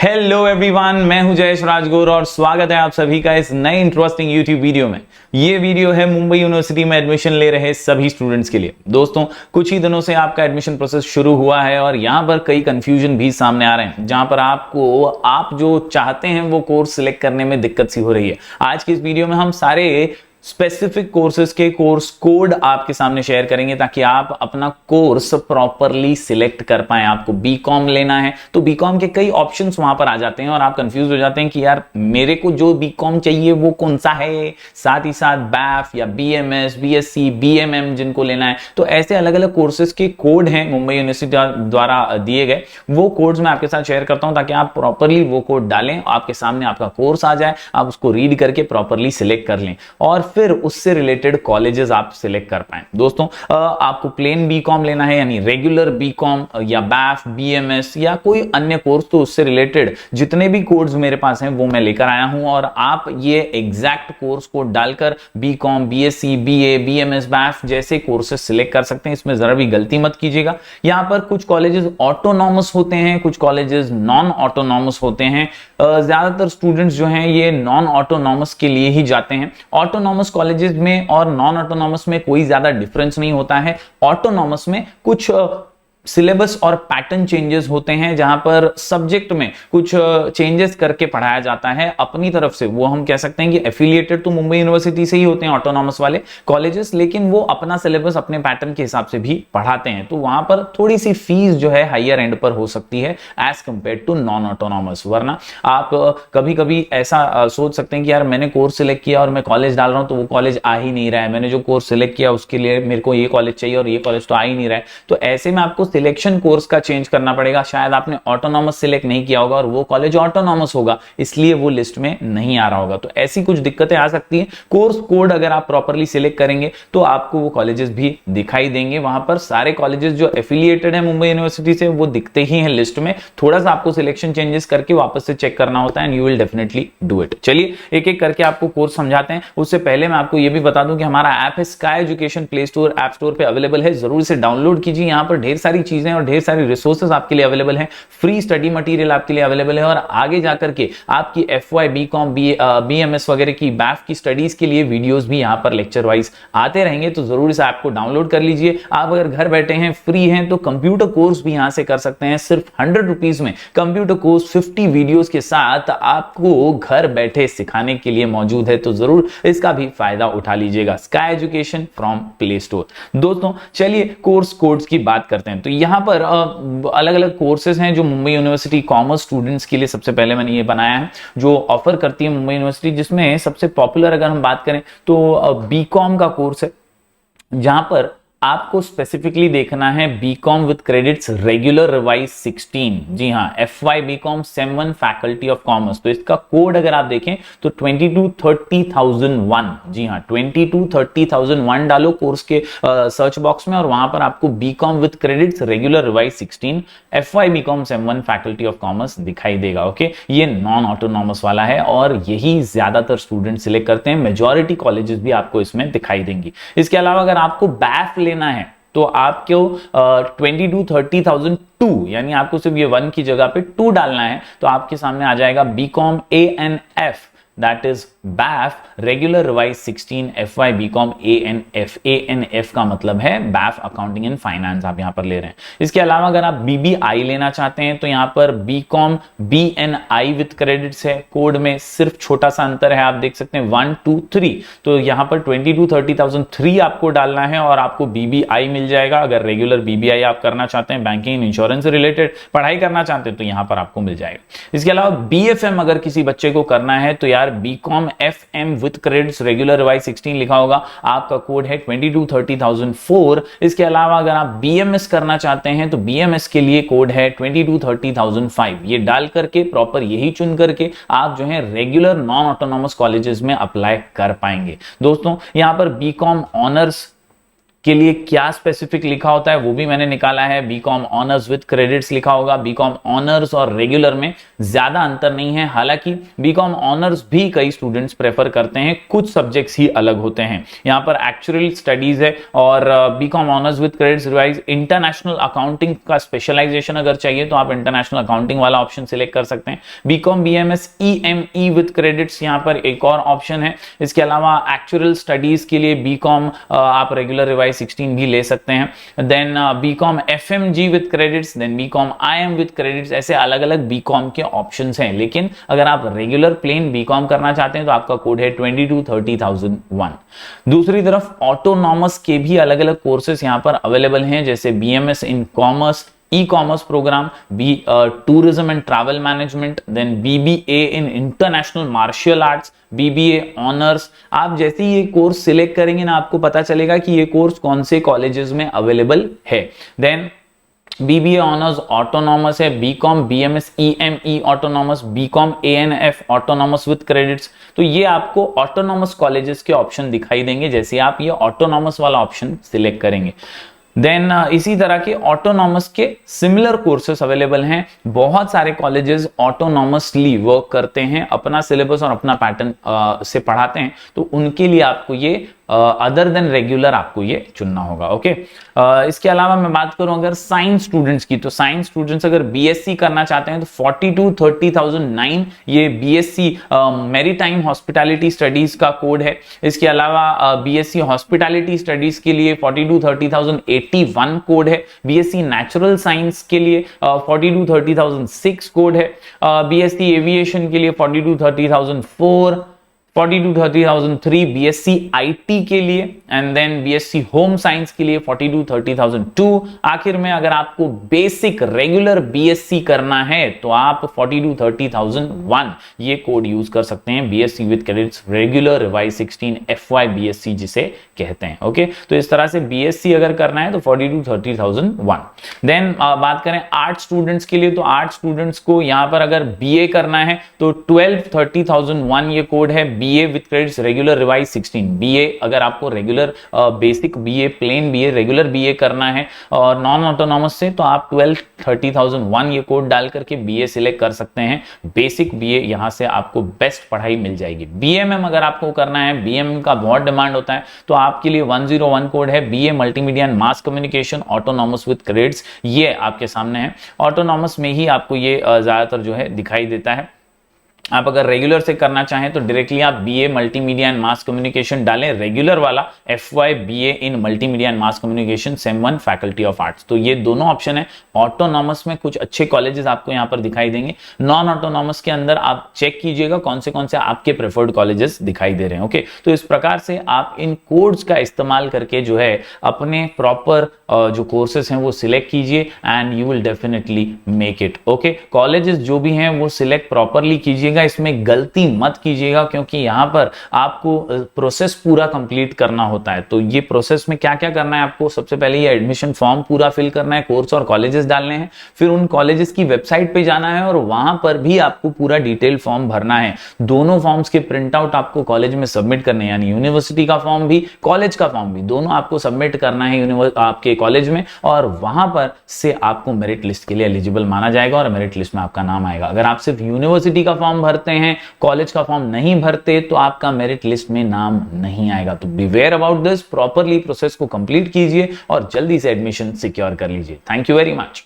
Hello everyone, मैं हूं जयेश राजगुर और स्वागत है आप सभी का इस नए इंटरेस्टिंग यूट्यूब वीडियो में। ये वीडियो है मुंबई यूनिवर्सिटी में एडमिशन ले रहे सभी स्टूडेंट्स के लिए। दोस्तों, कुछ ही दिनों से आपका एडमिशन प्रोसेस शुरू हुआ है और यहां पर कई कंफ्यूजन भी सामने आ रहे हैं, जहां पर आप जो चाहते हैं वो कोर्स सिलेक्ट करने में दिक्कत सी हो रही है। आज की इस वीडियो में हम सारे स्पेसिफिक कोर्सेज के कोर्स कोड आपके सामने शेयर करेंगे ताकि आप अपना कोर्स प्रॉपरली सिलेक्ट कर पाएं। आपको बीकॉम लेना है तो बीकॉम के कई ऑप्शंस वहां पर आ जाते हैं और आप कंफ्यूज हो जाते हैं कि यार मेरे को जो बीकॉम चाहिए वो कौन सा है। साथ ही साथ बैफ या बीएमएस, बीएससी, बीएमएम जिनको लेना है, तो ऐसे अलग अलग कोर्सेज के कोड हैं मुंबई यूनिवर्सिटी द्वारा दिए गए। वो कोड्स मैं आपके साथ शेयर करता हूं ताकि आप प्रॉपरली वो कोड डालें, आपके सामने आपका कोर्स आ जाए, आप उसको रीड करके प्रॉपरली सिलेक्ट कर लें और फिर उससे रिलेटेड कॉलेजेस आप सिलेक्ट कर पाएं। दोस्तों, आपको प्लेन बीकॉम लेना है यानी रेगुलर बीकॉम या बैफ, बीएमएस या कोई अन्य कोर्स, तो उससे रिलेटेड जितने भी कोड्स मेरे पास हैं वो मैं लेकर आया हूं और आप ये एग्जैक्ट कोर्स कोड डालकर B Com, B Sc, BA, BMS, BAF जैसे कोर्सेस सिलेक्ट कर सकते हैं। इसमें जरा भी गलती मत कीजिएगा। यहां पर कुछ कॉलेजेस ऑटोनॉमस होते हैं, कुछ कॉलेजेस नॉन ऑटोनॉमस होते हैं। ज्यादातर स्टूडेंट्स जो हैं ये नॉन ऑटोनॉमस के लिए ही जाते हैं। ऑटोनॉमस कॉलेजेस में और नॉन ऑटोनॉमस में कोई ज्यादा डिफरेंस नहीं होता है। ऑटोनॉमस में कुछ सिलेबस और पैटर्न चेंजेस होते हैं, जहां पर सब्जेक्ट में कुछ चेंजेस करके पढ़ाया जाता है अपनी तरफ से। वो हम कह सकते हैं कि एफिलिएटेड तो मुंबई यूनिवर्सिटी से ही होते हैं ऑटोनॉमस वाले कॉलेजेस, लेकिन वो अपना सिलेबस अपने पैटर्न के हिसाब से भी पढ़ाते हैं। तो वहां पर थोड़ी सी फीस जो है हायर एंड पर हो सकती है as compare to non autonomous. वरना आप कभी कभी ऐसा सोच सकते हैं कि यार मैंने कोर्स सिलेक्ट किया और मैं कॉलेज डाल रहा हूं तो वो कॉलेज आ ही नहीं रहा है, मैंने जो कोर्स सिलेक्ट किया उसके लिए मेरे को ये कॉलेज चाहिए और ये कॉलेज तो आ ही नहीं रहा है। तो ऐसे में आपको सिलेक्शन कोर्स का चेंज करना पड़ेगा। शायद आपने ऑटोनॉमस सिलेक्ट नहीं किया होगा और वो कॉलेज ऑटोनॉमस होगा, इसलिए वो लिस्ट में नहीं आ रहा होगा। तो ऐसी कुछ दिक्कतें आ सकती हैं। कोर्स कोड अगर आप प्रॉपरली सिलेक्ट करेंगे तो आपको वो कॉलेजेस भी दिखाई देंगे। वहां पर सारे कॉलेजेस जो एफिलिएटेड है मुंबई यूनिवर्सिटी से वो दिखते ही हैं लिस्ट में। थोड़ा सा आपको सिलेक्शन चेंजेस करके वापस से चेक करना होता है and you will definitely do it. चलिए एक एक करके आपको कोर्स समझाते हैं। उससे पहले मैं आपको ये भी बता दूं कि हमारा ऐप है sky education, play store, app store पे अवेलेबल है। जरूर इसे डाउनलोड कीजिए। यहां पर ढेर सारी चीजें और ढेर सारी रिसोर्सेज आपके लिए अवेलेबल हैं। फ्री स्टडी मटेरियल आपके लिए अवेलेबल है और आगे जाकर के आपकी एफवाई, बीकॉम, बीएमएस वगैरह की, बैफ की स्टडीज के लिए वीडियोस भी यहां पर लेक्चर वाइज आते रहेंगे। तो जरूर इस ऐप को डाउनलोड कर लीजिए। आप अगर घर बैठे हैं, फ्री हैं, तो कंप्यूटर कोर्स भी यहां से कर सकते हैं। सिर्फ 100 रुपीज में कंप्यूटर कोर्स 50 वीडियोस के साथ आपको घर बैठे सिखाने के लिए मौजूद है। तो जरूर इसका भी फायदा उठा लीजिएगा। Sky education from play store. दोस्तों, चलिए कोर्स कोड्स की बात करते हैं। तो यहां पर अलग अलग कोर्सेज हैं जो मुंबई यूनिवर्सिटी कॉमर्स स्टूडेंट्स के लिए सबसे पहले मैंने ये बनाया है, जो ऑफर करती है मुंबई यूनिवर्सिटी। जिसमें सबसे पॉपुलर अगर हम बात करें तो बीकॉम का कोर्स है, जहां पर आपको स्पेसिफिकली देखना है B Com with credits regular revise 16। जी हां, FY B Com sem 1 faculty of commerce. तो इसका कोड अगर आप देखें तो 2230,001। जी हां, 2230,001 डालो कोर्स के सर्च बॉक्स में और वहां पर आपको B Com with credits regular revise 16 FY B Com sem 1 faculty of commerce दिखाई देगा। ओके, ये नॉन ऑटोनॉमस वाला है और यही ज्यादातर स्टूडेंट सिलेक्ट करते हैं। मेजॉरिटी कॉलेजेस भी आपको इसमें दिखाई देंगी। इसके अलावा अगर आपको बैफ लेना है तो आपको 2230,002 यानी आपको सिर्फ ये 1 की जगह पे 2 डालना है तो आपके सामने आ जाएगा B Com ANF, that is BAF regular revise 16 FY B Com ANF। ANF का मतलब है बैफ अकाउंटिंग एंड फाइनेंस आप यहां पर ले रहे हैं। इसके अलावा अगर आप BBI लेना चाहते हैं तो यहां पर बीकॉम BNI विद क्रेडिट्स है। कोड में सिर्फ छोटा सा अंतर है, आप देख सकते हैं 1 2 3। तो यहां पर 2230,003 आपको डालना है और आपको BBI मिल जाएगा। अगर रेगुलर BBI आप करना चाहते हैं, बैंकिंग इंश्योरेंस से रिलेटेड पढ़ाई करना चाहते हैं, तो यहां पर आपको मिल जाएगा। इसके अलावा BFM अगर किसी बच्चे को करना है तो यार B Com FM with credits regular revise 16 लिखा होगा, आपका कोड है 2230,004। इसके अलावा अगर आप BMS करना चाहते हैं तो BMS के लिए कोड है 2230,005। ये डाल करके प्रॉपर यही चुन करके आप जो है रेगुलर नॉन ऑटोनॉमस कॉलेजेस में अप्लाई कर पाएंगे। दोस्तों, यहां पर बीकॉम ऑनर्स के लिए क्या स्पेसिफिक लिखा होता है वो भी मैंने निकाला है। बीकॉम ऑनर्स विद क्रेडिट्स लिखा होगा। बीकॉम ऑनर्स और रेगुलर में ज्यादा अंतर नहीं है, हालांकि बीकॉम ऑनर्स भी कई स्टूडेंट्स प्रेफर करते हैं, कुछ सब्जेक्ट्स ही अलग होते हैं। यहाँ पर एक्चुअल स्टडीज है और B Com honours with credits revise international accounting का स्पेशलाइजेशन अगर चाहिए तो आप इंटरनेशनल अकाउंटिंग वाला ऑप्शन सिलेक्ट कर सकते हैं। B Com BMS EME with credits यहाँ पर एक और ऑप्शन है। इसके अलावा एक्चुअल स्टडीज के लिए बीकॉम आप रेगुलर रिवाइज 16 भी ले सकते हैं। Then B Com FMG with credits, then B Com IM with credits, ऐसे अलग अलग बीकॉम के ऑप्शंस हैं। लेकिन अगर आप रेगुलर प्लेन बीकॉम करना चाहते हैं तो आपका कोड है 223001। दूसरी तरफ ऑटोनॉमस के भी अलग अलग कोर्सेस यहां पर अवेलेबल हैं, जैसे BMS in commerce, e commerce program, tourism and travel management, then BBA in international martial arts, BBA honours. आप जैसे ही ये कोर्स सिलेक्ट करेंगे ना, आपको पता चलेगा कि ये कोर्स कौन से कॉलेजेस में अवेलेबल है। देन बीबीए ऑनर्स ऑटोनॉमस है, B Com BMS EME autonomous, B Com ANF autonomous with credits. तो ये आपको ऑटोनॉमस कॉलेजेस के ऑप्शन दिखाई देंगे जैसे आप ये ऑटोनॉमस वाला ऑप्शन सिलेक्ट करेंगे। देन इसी तरह के ऑटोनॉमस के सिमिलर कोर्सेस अवेलेबल हैं। बहुत सारे कॉलेजेस ऑटोनॉमसली वर्क करते हैं, अपना सिलेबस और अपना पैटर्न से पढ़ाते हैं, तो उनके लिए आपको ये अदर देन रेगुलर आपको ये चुनना होगा। ओके, इसके अलावा मैं बात करूं अगर साइंस स्टूडेंट्स की, तो साइंस स्टूडेंट्स अगर बीएससी करना चाहते हैं तो 423009 ये बीएससी मैरीटाइम हॉस्पिटैलिटी स्टडीज का कोड है। इसके अलावा बीएससी हॉस्पिटैलिटी स्टडीज के लिए 423081 कोड है। बीएससी नेचुरल साइंस के लिए 423006 कोड है। बीएससी एविएशन के लिए 423004, 423003 बीएससी आईटी के लिए, and then B Sc home science के लिए 423002। आखिर में अगर आपको बेसिक रेगुलर बीएससी करना है तो आप 423001 ये कोड यूज कर सकते हैं। BSc with credits regular revise 16 FY BSc जिसे कहते हैं। ओके, तो इस तरह से बीएससी अगर करना है तो 423001। देन बात करें आर्ट स्टूडेंट्स के लिए, तो आर्ट स्टूडेंट्स को यहां पर अगर बीए करना है तो 1230001 ये कोड है। BA with credits regular revise 16, BA अगर आपको regular basic BA, plain BA, regular BA करना है और नॉन ऑटोनॉमस से, तो आप 1230001 ये कोड डाल करके बीए सिलेक्ट कर सकते हैं। बेसिक बीए यहां से आपको बेस्ट पढ़ाई मिल जाएगी। बीएमएम अगर आपको करना है, बीएमएम का बहुत डिमांड होता है, तो आपके लिए 101 कोड है, BA multimedia and mass communication autonomous with credits, ये आपके सामने है। ऑटोनॉमस में ही आपको ये ज्यादातर जो है दिखाई देता है। आप अगर रेगुलर से करना चाहें तो डायरेक्टली आप BA multimedia and mass communication डालें, रेगुलर वाला FY BA in multimedia and mass communication same 1 faculty of arts. तो ये दोनों ऑप्शन है। ऑटोनॉमस में कुछ अच्छे कॉलेजेस आपको यहां पर दिखाई देंगे, नॉन ऑटोनॉमस के अंदर आप चेक कीजिएगा कौन से आपके प्रेफर्ड कॉलेजेस दिखाई दे रहे हैं। ओके, तो इस प्रकार से आप इन कोड्स का इस्तेमाल करके जो है अपने प्रॉपर जो कोर्सेस हैं वो सिलेक्ट कीजिए and you will definitely make it. Okay, colleges जो भी हैं वो सिलेक्ट प्रॉपरली कीजिएगा, इसमें गलती मत कीजिएगा, क्योंकि यहां पर आपको प्रोसेस पूरा कंप्लीट करना होता है। तो ये प्रोसेस में क्या क्या करना है आपको, सबसे पहले ये एडमिशन फॉर्म पूरा फिल करना है, कोर्स और कॉलेजेस डालने हैं, फिर उन कॉलेजेस की वेबसाइट पे जाना है और वहां पर भी आपको पूरा डिटेल फॉर्म भरना है। दोनों फॉर्म्स के प्रिंट आउट आपको कॉलेज में सबमिट करने, यानी यूनिवर्सिटी का फॉर्म भी, कॉलेज का फॉर्म भी, दोनों आपको सबमिट करना है आपके कॉलेज में, और वहां पर से आपको मेरिट लिस्ट के लिए एलिजिबल माना जाएगा और मेरिट लिस्ट में आपका नाम आएगा। अगर आप सिर्फ यूनिवर्सिटी का फॉर्म भरते हैं, कॉलेज का फॉर्म नहीं भरते, तो आपका मेरिट लिस्ट में नाम नहीं आएगा। तो beware about this, properly process को कंप्लीट कीजिए और जल्दी से एडमिशन सिक्योर कर लीजिए। Thank you very much.